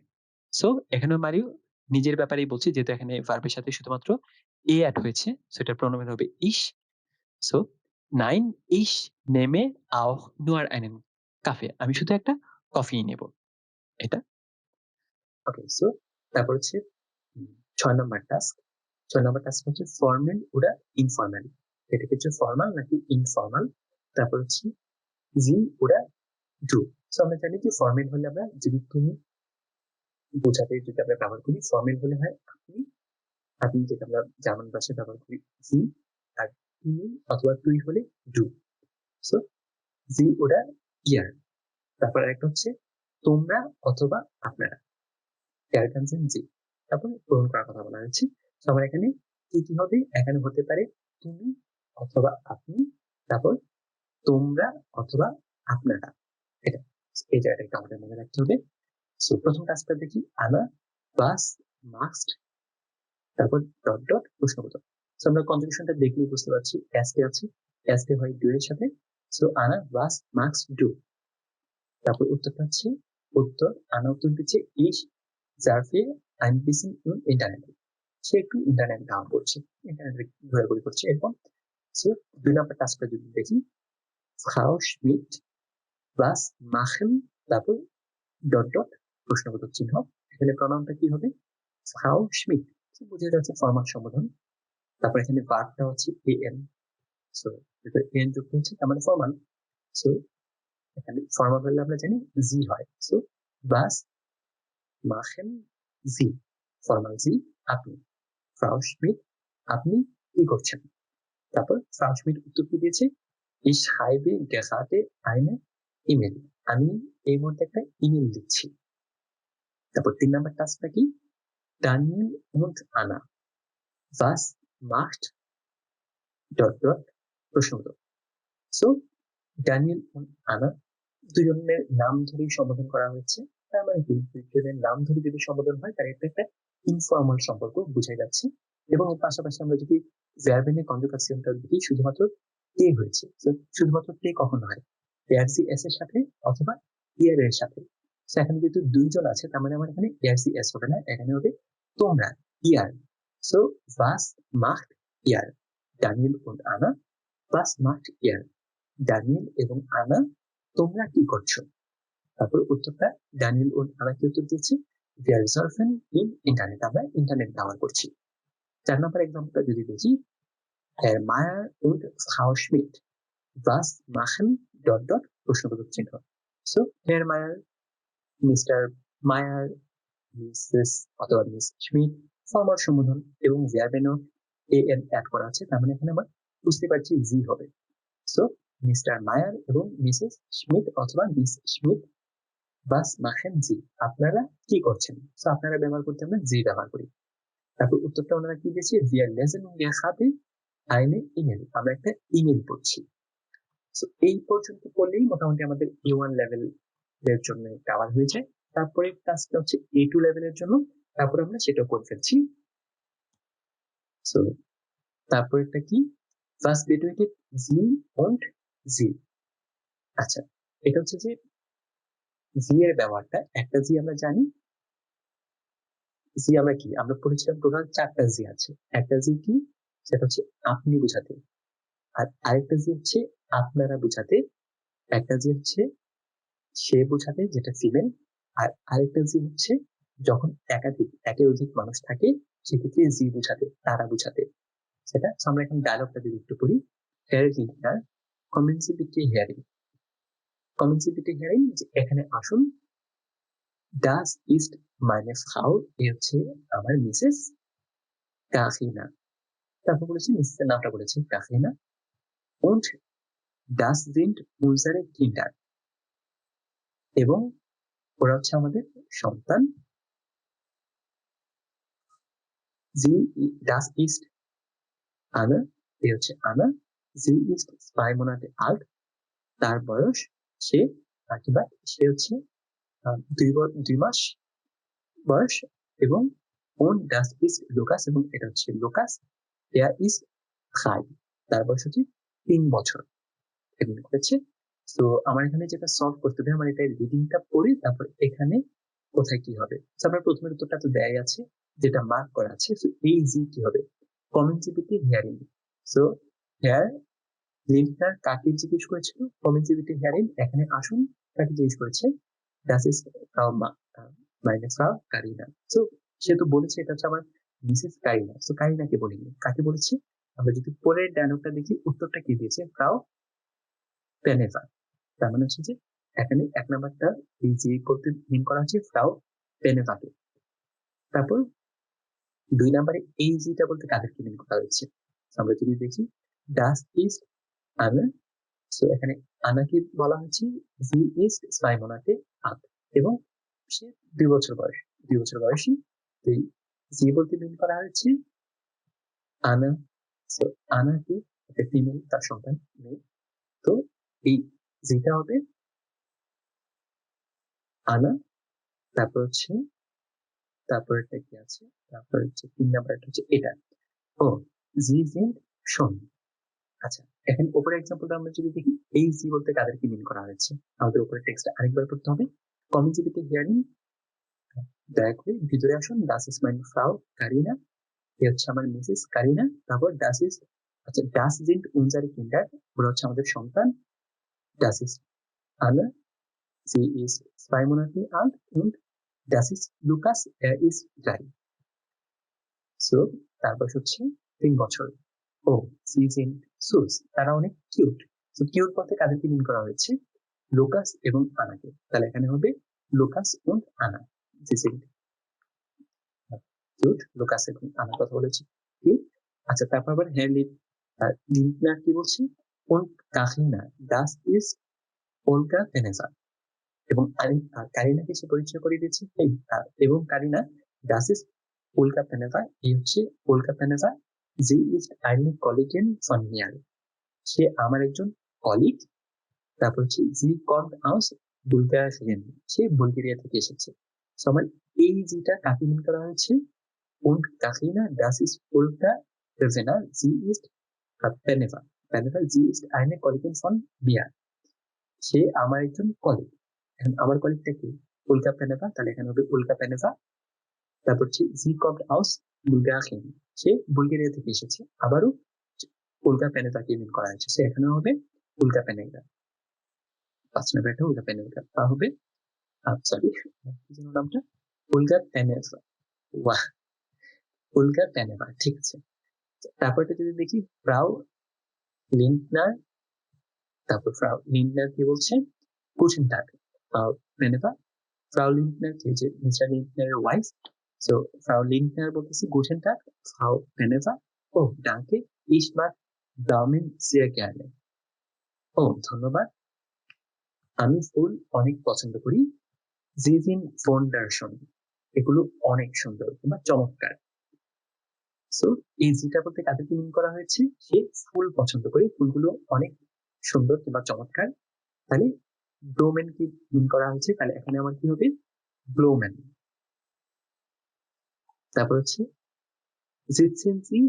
So এখানেও মারিও নিজের ব্যাপারেই বলছে যেহেতু এখানে ভার্বের সাথে শুধুমাত্র এ এড হয়েছে। সো এটার প্রোনোমেন হবে ich. So nein, ich nehme auch nur einen Kaffee. আমি শুধু একটা কফি নেব। এটা ওকে। সো তারপর হচ্ছে ৬ নাম্বার টাস্ক। ৬ নাম্বার টাস্ক হচ্ছে ফর্মাল ওরা ইনফর্মাল। এটা কি হচ্ছে ফর্মাল নাকি ইনফর্মাল? তারপর হচ্ছে জি ওরা ডু। সো আমরা জানি যে ফর্মাল হলে আমরা যদি তুমি বোঝাতে যদি আমরা ব্যবহার করি, ফর্মাল হলে হয় আপনি, আপনি যেটা আমরা জার্মান ভাষায় ব্যবহার করি জি, আর তুমি অথবা তুই হলে ডু। সো জি ওরা ইয়ার। তারপর একটা হচ্ছে তোমরা অথবা আপনারা, জি। তারপর পূরণ করার কথা বলা হয়েছে। তো আমার এখানে কি কি হবে? এখানে হতে পারে তুমি অথবা আপনি, তারপর তোমরা অথবা আপনারা। এটা এই জায়গাটা একটু আমাদের মনে রাখতে হবে। সো প্রথম কাজটা দেখি আনা, বাস, মাস্ট, তারপর প্রশ্নবোধক। সো আমরা কনজুগেশনটা দেখলেই বুঝতে পারছি এসকে আছে, এসকে হয় ডু এর সাথে। সো আনা, বাস, মাস্ট, ডু। তারপর উত্তরটা হচ্ছে উত্তর, আনা উত্তর দিচ্ছে ইস জার্ফে ein bisschen im Internet। সে একটু ইন্টারনেট ডাউন করছে, ইন্টারনেটে ঘোরাঘুরি করছে। এরপর সো 2 নাম্বার টাস্কটা যদি দেখি, ফ্রাউ schmidt was machen, তারপর ডট ডট প্রশ্নবোধক চিহ্ন। এখানে প্রনাউনটা কি হবে? ফ্রাউ schmidt, বোঝা যাচ্ছে ফরমাল সম্বোধন। তারপর এখানে ভার্বটা হচ্ছে এন, সো এন যুক্ত হচ্ছে তার মানে ফরমাল। সো এখানে ফরমাল হলে আমরা জানি জি হয়। সো বাস মাখেন জি, ফরমাল জি আপনি। ফ্রাউ schmidt আপনি কি করছেন? তারপর ফ্রাউ schmidt উত্তর কি দিয়েছে? ich schreibe gerade eine E-Mail, আমি এই মুহূর্তে একটা ইমেল দিচ্ছি। তারপর 3 নাম্বার টাস্কটা কি? Daniel und Anna was macht dot dot প্রশ্নবোধক। সো ড্যানিয়েল এবং আনা দুজনের নাম ধরেই সম্বোধন করা হয়েছে। তার মানে কি, দুজনের নাম ধরে যদি সম্বোধন হয় তার এটা একটা ইনফর্মাল সম্পর্ক বোঝা যাচ্ছে। এবং এর পাশাপাশি আমরা যদি ভার্বের কনজুগেশনটা দেখি, শুধুমাত্র তে হয়েছে। শুধুমাত্র তে কখন হয়? এআরসি এস এর সাথে অথবা ইয়ার এর সাথে। এখানে যেহেতু দুইজন আছে, তার মানে আমার এখানে এআরসি এস হবে না, এখানে হবে তোমরা, ইয়ার। So was macht ihr? Daniel und Anna was macht ihr? Daniel এবং আনা তোমরা কি করছো? তারপর উত্তরটা ড্যানিয়েল ও আনা কি উত্তর দিয়েছে? wir surfen im Internet, আমরা ইন্টারনেট ব্যবহার করছি। 4 নম্বর এক্সাম্পলটা যদি দেখি, Herr Mayer und Frau Schmidt was machen dot dot প্রশ্নবোধক চিহ্ন। সো Herr Mayer, মিস্টার মায়ার, মিসেস অথবা মিস স্মিথ ফরমাল সম্বোধন এবং ভার্বেনও এ এন অ্যাড করা আছে, তার মানে এখানে আমরা বুঝতে পারছি জি হবে। সো মিস্টার মায়ার এবং মিসেস স্মিথ অথবা মিস স্মিথ বাস মাখেন জি, আপনারা কি করছেন? সো আপনারা ব্যবহার করতে আমরা জি ব্যবহার করি। তারপর উত্তরটা ওনারা কি দিয়েছে? wir lesen gerade eine E-Mail, আমরা একটা ইমেল পড়ছি। সো এই পর্যন্ত পড়লেই মোটামুটি আমাদের A1 লেভেলের জন্য কভার হয়ে যায়। তারপরে কাজটা হচ্ছে A2 লেভেলের জন্য, তারপরে আমরা সেটাও করে ফেলছি। সো তারপরেরটা কি? was bedeutet sie und sie? আচ্ছা, এটা হচ্ছে যে জি এর ব্যবহারটা, একটা জি আমরা জানি, জি আমরা কি, আমরা পড়েছিলাম টোটাল 4টা জি আছে। একটা জি কি, সেটা হচ্ছে আপনি বোঝাতে। আর আরেকটা জি হচ্ছে আপনারা বোঝাতে। একটা জি হচ্ছে সে বোঝাতে, যেটা ফিমেল। আর আরেকটা জি হচ্ছে যখন একের অধিক মানুষ থাকে, সেক্ষেত্রে জি বোঝাতে, তারা বোঝাতে। সেটা আমরা এখন ডায়লগটা যদি একটু পড়ি। হেয়ার লিডার কমেন্সিবিটি হিয়ারিং, কমেন্সিবিটি হিয়ারিং, এখানে আসুন। Das ist meine Frau, এ হচ্ছে আমার মিসেস কাহিনা। তারপর বলেছি মিসেসের নামটা বলেছি কাহিনা। und das sind unsere Kinder, এবং ওরা হচ্ছে আমাদের সন্তান। sie das ist Anna, এ হচ্ছে আনা। sie ist 2 Monate alt, তার বয়স, সে কিংবা সে হচ্ছে 2 মাস বয়স। এবং und das ist Lukas, এবং এটা হচ্ছে লুকাস, er ist 3, তার বয়স হচ্ছে 3 বছর। এগুলো করেছে। তো আমার এখানে যেটা সলভ করতে হবে, আমার এটা রিডিংটা পড়ি, তারপর এখানে কোথায় কি হবে। আমরা প্রথমের উত্তরটা তো দেয়াই আছে, যেটা মার্ক করা আছে। তো এই জি কি হবে? কমেন্সিবিটি হিয়ারিং। সো হেয়ার লিন্টার কাকে জিজ্ঞেস করেছিল? কমেন্সিবিটি হিয়ারিং, এখানে আসুন কাকে জিজ্ঞেস করেছে? das ist Frau meine Frau Karina। So সে তো বলেছে এটা হচ্ছে আমার মিসেস কারিনা। সো কারিনাকে বলিনি, কাকে বলেছে? আমরা যদি পরের ডায়লগটা দেখি, উত্তরটা কি দিয়েছে? ফ্রাউ পেনেভা। তার মানে হচ্ছে যে এখানে 1 নাম্বারটা এই যে করতে মিন করা হচ্ছে ফ্রাউ পেনেভাকে। তারপর 2 নাম্বারে এই জিটা বলতে কাদেরকে মিন করা হয়েছে? আমরা যদি দেখি das ist Anna, সো এখানে আনাকে বলা হচ্ছে জি ইজ 2 Monate alt, এবং সে 2 বছর বয়স, 2 বছর বয়সী। তো এই জি বলতে মিন করা হয়েছে আনা। সো আনা কি, একটা ফিমেল, তার সন্তান মেয়ে। তো এই জিটা হবে আনা। তারপর হচ্ছে তারপরেরটা কি আছে? তারপর হচ্ছে 3 নাম্বারটা হচ্ছে এটা। ও জি sind schon। আচ্ছা, এখন উপরের এক্সাম্পলটা আমরা যদি দেখি, এই জি বলতে কাদেরকে মিন করা হয়েছে? আমাদের উপরের টেক্সটটা আরেকবার পড়তে হবে। Kommen Sie bitte hierhin. দয়া করে ভিতরে আসুন। Das ist meine Frau Karina. এ হচ্ছে আমার মিসেস কারিনা। তারপর das ist, আচ্ছা das sind unsere Kinder, ওরা হচ্ছে আমাদের সন্তান। Das ist Anna, sie ist 2 Monate alt und das ist Lukas, er ist 3. So, তারপর হচ্ছে 3 বছর। ও, sie sind süß, তারা অনেক কিউট। তো কিউট বলতে কাদেরকে মিন করা হয়েছে? লুকাস এবং আনাকে। তাহলে এখানে হবে Lucas und Anna, sie sind cute. Lucas এবং আনার কথা বলেছি কিউট। আচ্ছা, তারপর আবার হ্যাঁ লিন্টনার কি বলছি? und Karina, das ist Olga Vanessa। এবং কারিনাকে সে পরিচয় করিয়ে দিয়েছে এবং Kareena, das ist Olga Vanessa, এই হচ্ছে Olga Vanessa, sie ist eine Kollegin von mir, সে আমার একজন কলিগ। তারপর হচ্ছে sie kommt aus Bulgarien, সে বুলগেরিয়া থেকে এসেছে। সো আমার এই যেটা কাকে মিন করা হয়েছে? und Karina, das ist Olga Vanessa, sie ist Vanessa, sie ist eine Kollegin von mir, সে আমার একজন কলিগ। এখন আমার কলিগটা কি? উল্কা প্যানেভা, তাহলে এখানে হবে উল্কা প্যানেভা। তারপর হচ্ছে জি কমড আউস বুলগারিয়ান, সে বুলগেরিয়া থেকে এসেছে। আবারও উল্কা প্যানেভাকে মিন করা হয়েছে, সে এখানে হবে উল্কা প্যানেভা। 5 নম্বর একটা উল্কা প্যানেভা তা হবে, সরি কি যেন নামটা, উল্কা প্যানেভা। ওয়াহ, উল্কা প্যানেভা, ঠিক আছে। তারপরটা যদি দেখি ফ্রাউ লিন্টনার, তারপর ফ্রাউ লিন্টনার কি বলছে? Guten Tag, Frau Beneva, Frau Lindner কি যে মিস্টার লিন্টনারের ওয়াইফ। সো ফ্রাউ লিন্টনার বলতেছি Guten Tag, Frau Beneva, ও danke, ich mag Blumen sehr gerne, ও ধন্যবাদ, আমি ফুল অনেক পছন্দ করি। Sie sind wunderschön, এগুলো অনেক সুন্দর কিংবা চমৎকার। সো এই যেটা বলতে কাদেরকে মিন করা হয়েছে? সে ফুল পছন্দ করে, ফুলগুলো অনেক সুন্দর কিংবা চমৎকার। তাহলে ব্লুমেন কি মিন করা হয়েছে? তাহলে এখানে আমার কি হবে? ব্লুমেন। তারপর হচ্ছে sitzen Sie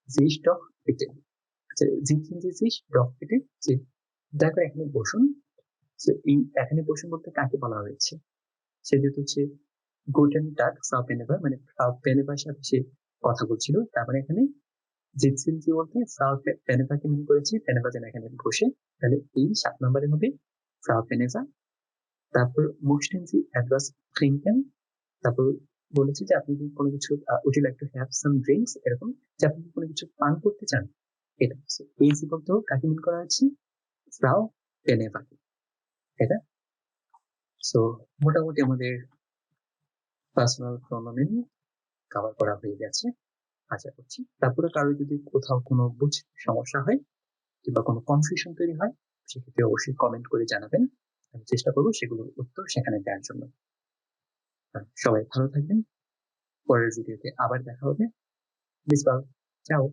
sich doch bitte, আচ্ছা sitzen Sie sich doch bitte, যে দয়া করে এখানে বসুন। এই এখানে বসুন বলতে কাকে বলা হয়েছে? সে যেহেতু হচ্ছে Guten Tag, Frau Beneva, মানে Frau Benevaর সাথে সে কথা বলছিল, তার মানে এখানে sitzen Sie বলতে Frau Benevaকে মিন করেছি, Beneva যেন এখানে বসে। তাহলে এই 7 নম্বরে হবে Frau Beneva। তারপর möchten Sie etwas trinken, তারপর বলেছি যে আপনি যদি কোনো কিছু would you like to have some drinks, এরকম যে আপনি কোনো কিছু পান করতে চান, এটা এই যে বলতে কাকে মিন করা হচ্ছে? ফ্রাউ বেনেভাকে, তাই না? সো মোটামুটি আমাদের পার্সোনাল প্রোনাউন কভার করা হয়ে গেছে আশা করছি। তারপরে কারো যদি কোথাও কোনো বুঝতে সমস্যা হয় কিংবা কোনো কনফিউশন তৈরি হয়, সেক্ষেত্রে অবশ্যই কমেন্ট করে জানাবেন, আমি চেষ্টা করবো সেগুলোর উত্তর সেখানে দেওয়ার জন্য। সবাই ভালো থাকবেন, পরের ভিডিওতে আবার দেখা হবে। Bis bald, ciao.